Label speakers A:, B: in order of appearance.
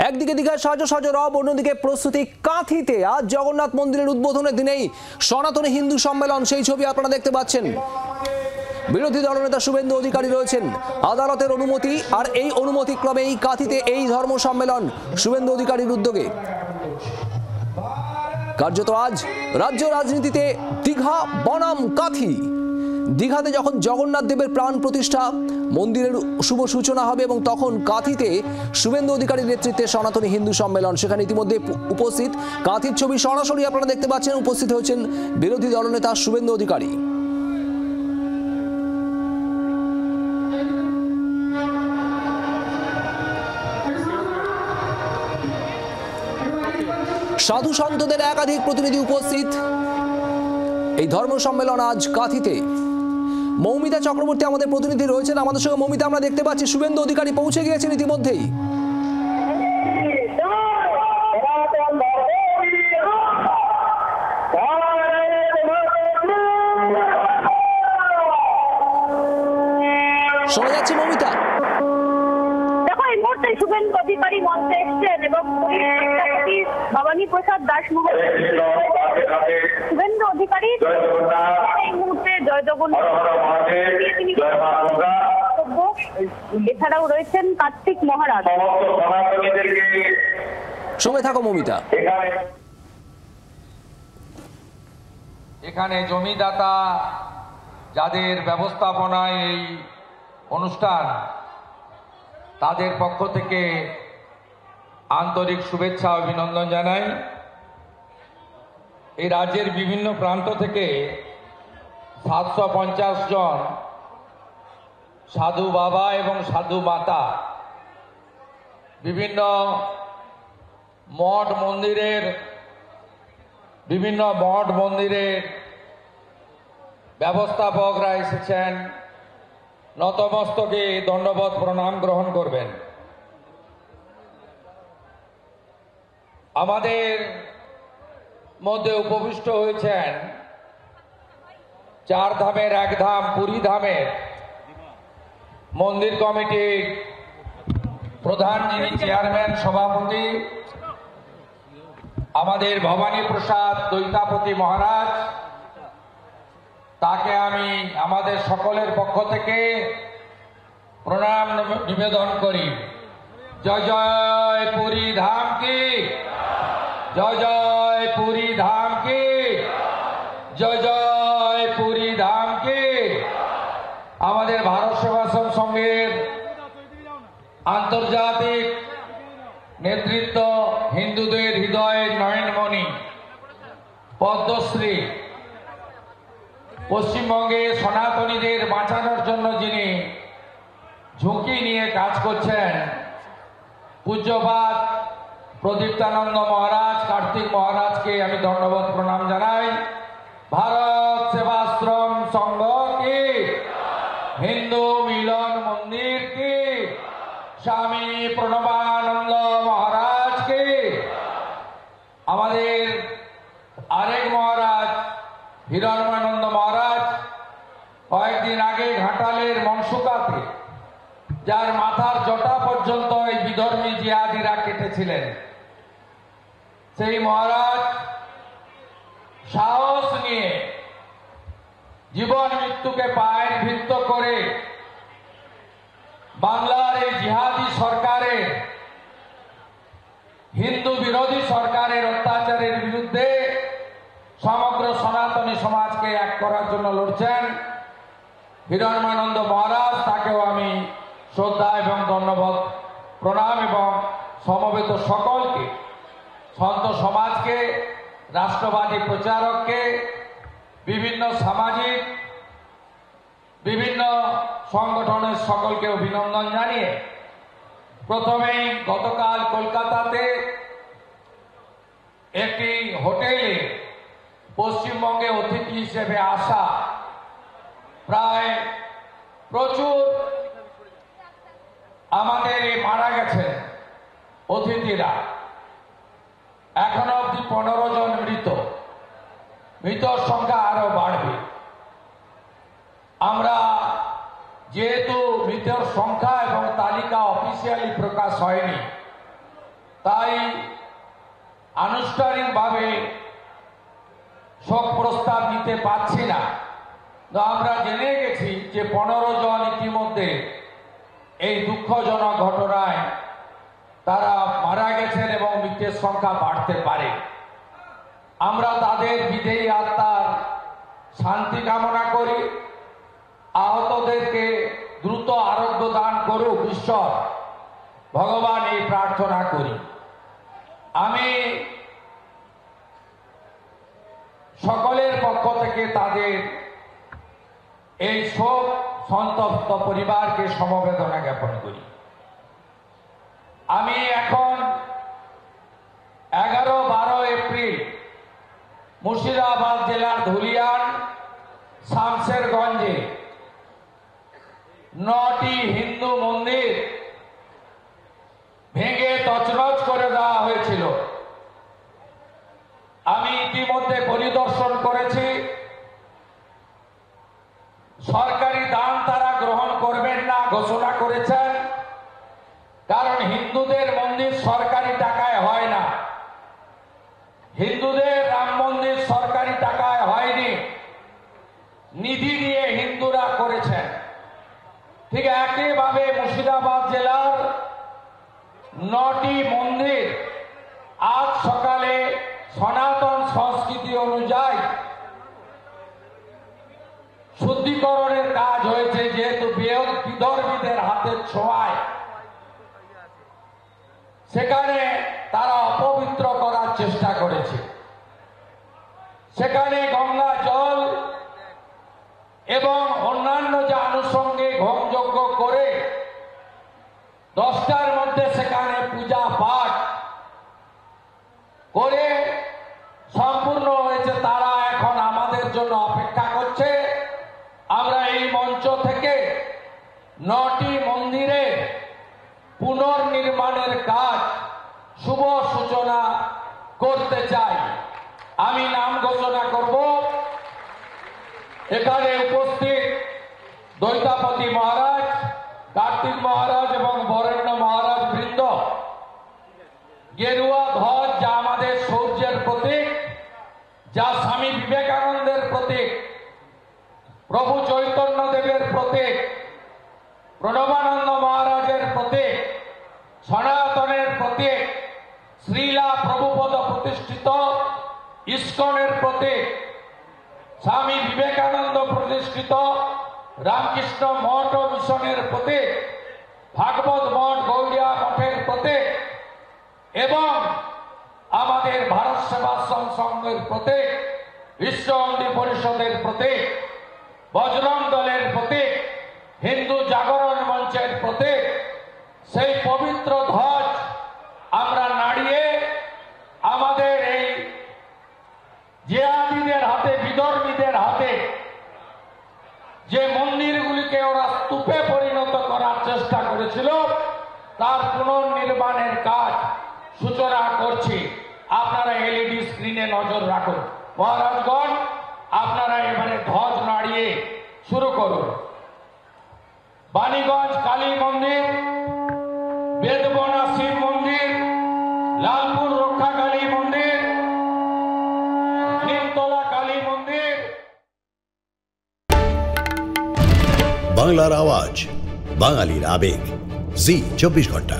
A: একদিকে দীঘায় সাজো সাজো রব, অন্যদিকে প্রস্তুতি কাঁথিতে। আজ জগন্নাথ মন্দিরের উদ্বোধনের দিনেই সনাতনী হিন্দু সম্মেলন, সেই ছবি আপনারা দেখতে পাচ্ছেন। বিরোধী দলনেতা শুভেন্দু অধিকারী রয়েছেন। আদালতের অনুমতি আর এই অনুমতিক্রমেই কাঁথিতে এই ধর্ম সম্মেলন শুভেন্দু অধিকারীর উদ্যোগে। কার্যত আজ রাজ্য রাজনীতিতে দীঘা বনাম কাঁথি। দীঘাতে যখন জগন্নাথ দেবের প্রাণ প্রতিষ্ঠা, মন্দিরের শুভ সূচনা হবে এবং তখন কাঁথিতে শুভেন্দু অধিকারীর নেতৃত্বে সনাতনী হিন্দু সম্মেলন। সেখানে ইতিমধ্যে উপস্থিত, কাঁথির ছবি সরাসরি আপনারা দেখতে পাচ্ছেন। উপস্থিত হয়েছেন বিরোধী দলনেতা শুভেন্দু অধিকারী। সাধু সন্তদের একাধিক প্রতিনিধি উপস্থিত এই ধর্ম সম্মেলন আজ কাঁথিতে। মৌমিতা চক্রবর্তী আমাদের প্রতিনিধি রয়েছেন আমাদের সঙ্গে। মৌমিতা, আমরা দেখতে পাচ্ছি শুভেন্দু অধিকারী পৌঁছে গিয়েছেন ইতিমধ্যেই। শোনা যাচ্ছে মৌমিতা?
B: দেখো, এই মুহূর্তে শুভেন্দু অধিকারী মঞ্চে এসছেন এবং ভবানী প্রসাদ দাস শুভেন্দু অধিকারী এই মুহূর্তে জয় জগন্নাথ, এছাড়াও রয়েছেন কার্তিক মহারাজ।
A: সঙ্গে থাকো মৌমিতা।
C: এখানে জমিদাতা যাদের ব্যবস্থাপনায় এই অনুষ্ঠান, তাদের পক্ষ থেকে আন্তরিক শুভেচ্ছা অভিনন্দন জানাই। এই রাজ্যের বিভিন্ন প্রান্ত থেকে 750 জন সাধু বাবা এবং সাধু মাতা বিভিন্ন মঠ মন্দিরের ব্যবস্থাপকরা এসেছেন। নতমস্তকে দণ্ডবত প্রণাম গ্রহণ করবেন। আমাদের মধ্যে উপবিষ্ট হয়েছেন চার ধামের এক ধাম পুরী ধামের মন্দির কমিটির প্রধান, যিনি চেয়ারম্যান সভাপতি, আমাদের ভবানী প্রসাদ দৈতাপতি মহারাজ। তাকে আমি আমাদের সকলের পক্ষ থেকে প্রণাম নিবেদন করি। জয় জয় পুরী ধাম কি, জয় জয় পুরী ধাম কি, জয় জয় পুরী ধাম কি। আমাদের ভারত সেবাশ্রম সংঘের আন্তর্জাতিক নেতৃত্ব, হিন্দুদের হৃদয়ের নয়নমণি, পদ্মশ্রী, পশ্চিমবঙ্গে সনাতনীদের বাঁচানোর জন্য যিনি ঝুঁকি নিয়ে কাজ করছেন, পূজ্যপাদ প্রদীপ্তানন্দ মহারাজ, কার্তিক মহারাজকে আমি ধন্যবাদ প্রণাম জানাই। ভারত সেবাশ্রম সংঘ কি, হিন্দু মিলন মন্দির কি, স্বামী প্রণবানন্দ মহারাজ কি। আমাদের আরেক মহারাজ হিরণমানন্দ মহারাজ কয়েকদিন আগে ঘাটালের মনসুকাতে, যার মাথার জটা পর্যন্ত এই বিধর্মী জিহাদিরা কেটেছিলেন, সেই মহারাজ সাহস নিয়ে জীবন মৃত্যুকে পায়ের ভিত্ত করে বাংলার এই জিহাদি সরকারের, হিন্দু বিরোধী সরকারের অত্যাচারের বিরুদ্ধে সমগ্র সনাতনী সমাজকে এক করার জন্য লড়ছেন হিরণমানন্দ মহারাজ। তাকেও আমি শ্রদ্ধা এবং ধন্যবাদ প্রণাম এবং সমবেত সকলকে, সন্ত সমাজকে, রাষ্ট্রবাদী প্রচারককে, বিভিন্ন সামাজিক বিভিন্ন সংগঠনের সকলকে অভিনন্দন জানিয়ে প্রথমেই গতকাল কলকাতাতে একটি হোটেলে পশ্চিমবঙ্গে অতিথি হিসেবে আসা প্রায় প্রচুর আমাদের এই মারা গেছেন অতিথিরা, এখনো অব্দি 15 জন মৃতর সংখ্যা আরো বাড়বে। আমরা যেহেতু মৃতের সংখ্যা এবং তালিকা অফিসিয়ালি প্রকাশ হয়নি, তাই আনুষ্ঠানিকভাবে শোক প্রস্তাব নিতে পারছি না। তো আমরা জেনে গেছি যে 15 জন ইতিমধ্যে এই দুঃখজনক ঘটনায় তারা মারা গেছেন এবং মৃতের সংখ্যা বাড়তে পারে। আমরা তাদের বিদেয়ী আত্মার শান্তি কামনা করি, আহতদেরকে দ্রুত আরোগ্য দান করুক ঈশ্বর, ভগবান এই প্রার্থনা করি। আমি সকলের পক্ষ থেকে তাদের এই শোক সন্তপ্ত পরিবারকে সমবেদনা জ্ঞাপন করি। আমি এখন 11-12 এপ্রিল মুর্শিদাবাদ জেলার ধুলিয়ান শামশেরগঞ্জে 9টি হিন্দু মন্দির ভেঙে তছনছ করে দেওয়া হয়েছিল। আমি ইতিমধ্যে পরিদর্শন করেছি। সরকারি দান তারা গ্রহণ করবেন না ঘোষণা করেছেন, কারণ হিন্দুদের মন্দির সরকারি টাকায় হয় না। হিন্দুদের রাম মন্দির সরকারি টাকায় হয়নি, নিধি নিয়ে হিন্দুরা করেছেন। ঠিক একইভাবে মুর্শিদাবাদ জেলার 9টি মন্দির আজ সকালে সনাতন সংস্কৃতি অনুযায়ী শুদ্ধিকরণের কাজ হয়েছে, যেহেতু বিধর্মীদের হাতের ছোঁয়ায় সেখানে তারা অপবিত্র করার চেষ্টা করেছে। সেখানে গঙ্গা জল এবং অন্যান্য যে আনুষঙ্গিক হোমযজ্ঞ করে 10টার মধ্যে সেখানে পূজা পাঠ করে সম্পূর্ণ হয়েছে। তারা এখন আমাদের জন্য অপেক্ষা করছে। আমরা এই মঞ্চ থেকে 9টি মন্দিরে পুনর্নির্মাণের কাজ শুভ সূচনা করতে চাই। আমি নাম ঘোষণা করব। এখানে উপস্থিত দৈতাপতি মহারাজ, কার্তিক মহারাজ এবং বরেণ্য মহারাজ বৃন্দ, গেরুয়া ধ্বজ যা আমাদের শৌর্যের প্রতীক, যা স্বামী বিবেকানন্দের প্রতীক, প্রভু চৈতন্য দেবের প্রতীক, প্রণবানন্দ মহারাজের প্রতীক, সনাতনের প্রতীক, শ্রীলা প্রভুপদ প্রতিষ্ঠিত ইস্কনের প্রতীক, স্বামী বিবেকানন্দ প্রতিষ্ঠিত রামকৃষ্ণ মঠ ও মিশনের প্রতীক, ভাগবত মঠ গৌড়িয়া মঠের প্রতীক এবং আমাদের ভারত সেবাশ্রম সংঘের প্রতীক, বিশ্ব হিন্দু পরিষদের প্রতীক, বজরং দলের প্রতীক, হিন্দু জাগরণ মঞ্চের প্রতীক, সেই পবিত্র ধ্বজ আমরা নাড়িয়ে আমাদের এই জিহাদিদের হাতে, বিধর্মীদের হাতে যে মন্দিরগুলিকে ওরা স্তূপে পরিণত করার চেষ্টা করেছিল, তার পুনর্নির্মাণের কাজ সূচনা করছি। আপনারা এলইডি স্ক্রিনে নজর রাখুন। মহারাজগণ, আপনারা এবারে ধ্বজ নাড়িয়ে শুরু করুন। বাণীগঞ্জ কালী মন্দির, বেদবনা শিব মন্দির, লালপুর রক্ষা কালী মন্দির, নিমতলা কালী মন্দির।
D: বাংলার আওয়াজ, বাঙালির আবেগ, জি 24 ঘন্টা।